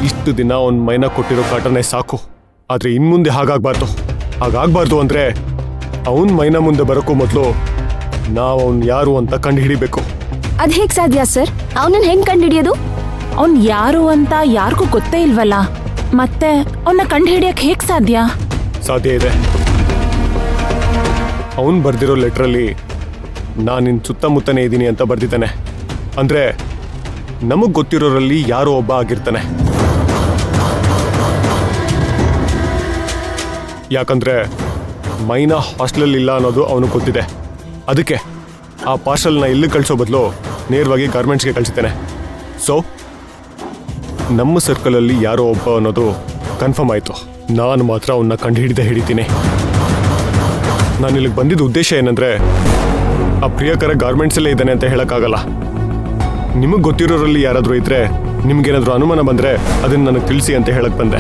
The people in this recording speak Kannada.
ಇಷ್ಟು ದಿನ ಅವ್ನ ಮೈನ ಕೊಟ್ಟಿರೋ ಕಾಟನೇ ಸಾಕು. ಆದ್ರೆ ಇನ್ಮುಂದೆ ಹಾಗಾಗ್ಬಾರ್ದು ಅಂದ್ರೆ ಅವನ್ ಮೈನ ಮುಂದೆ ಬರೋಕ್ಕೂ ಮೊದಲು ನಾವು ಅವ್ನ್ ಯಾರು ಅಂತ ಕಂಡು ಹಿಡಿಬೇಕು. ಅದ್ ಹೇಗ್ ಸಾಧ್ಯ ಸರ್? ಅವನನ್ನ ಹೆಂಗ್ ಕಂಡುಹಿಡಿಯೋದು? ಅವ್ನ್ ಯಾರು ಅಂತ ಯಾರಿಗೂ ಗೊತ್ತೇ ಇಲ್ವಲ್ಲ, ಮತ್ತೆ ಅವನ್ನ ಕಂಡು ಹಿಡಿಯಕ್ ಹೇಗ್ ಸಾಧ್ಯ? ಸಾಧ್ಯ ಇದೆ. ಅವನ್ ಬರ್ದಿರೋ ಲೆಟ್ರಲ್ಲಿ ನಾನು ನಿನ್ ಸುತ್ತಮುತ್ತನೇ ಇದ್ದೀನಿ ಅಂತ ಬರ್ದಿದ್ದಾನೆ. ಅಂದ್ರೆ ನಮಗ್ ಗೊತ್ತಿರೋರಲ್ಲಿ ಯಾರೋ ಒಬ್ಬ ಆಗಿರ್ತಾನೆ. ಯಾಕಂದ್ರೆ ಮೈನಾ ಹಾಸ್ಟೆಲಲ್ಲಿ ಇಲ್ಲ ಅನ್ನೋದು ಅವನಿಗೆ ಗೊತ್ತಿದೆ. ಅದಕ್ಕೆ ಆ ಪಾರ್ಸಲ್ನ ಇಲ್ಲಿ ಕಳಿಸೋ ಬದಲು ನೇರವಾಗಿ ಗಾರ್ಮೆಂಟ್ಸ್ಗೆ ಕಳಿಸಿದ್ದಾನೆ. ಸೊ ನಮ್ಮ ಸರ್ಕಲಲ್ಲಿ ಯಾರೋ ಒಬ್ಬ ಅನ್ನೋದು ಕನ್ಫರ್ಮ್ ಆಯಿತು. ನಾನು ಮಾತ್ರ ಅವನ್ನ ಕಂಡು ಹಿಡಿತೀನಿ. ನಾನು ಇಲ್ಲಿಗೆ ಬಂದಿದ್ದ ಉದ್ದೇಶ ಏನಂದ್ರೆ ಆ ಪ್ರಿಯಕರ ಗಾರ್ಮೆಂಟ್ಸಲ್ಲೇ ಇದ್ದಾನೆ ಅಂತ ಹೇಳೋಕ್ಕಾಗಲ್ಲ. ನಿಮಗೆ ಗೊತ್ತಿರೋರಲ್ಲಿ ಯಾರಾದರೂ ಇದ್ರೆ, ನಿಮ್ಗೇನಾದರೂ ಅನುಮಾನ ಬಂದರೆ ಅದನ್ನು ನನಗೆ ತಿಳಿಸಿ ಅಂತ ಹೇಳಕ್ಕೆ ಬಂದೆ.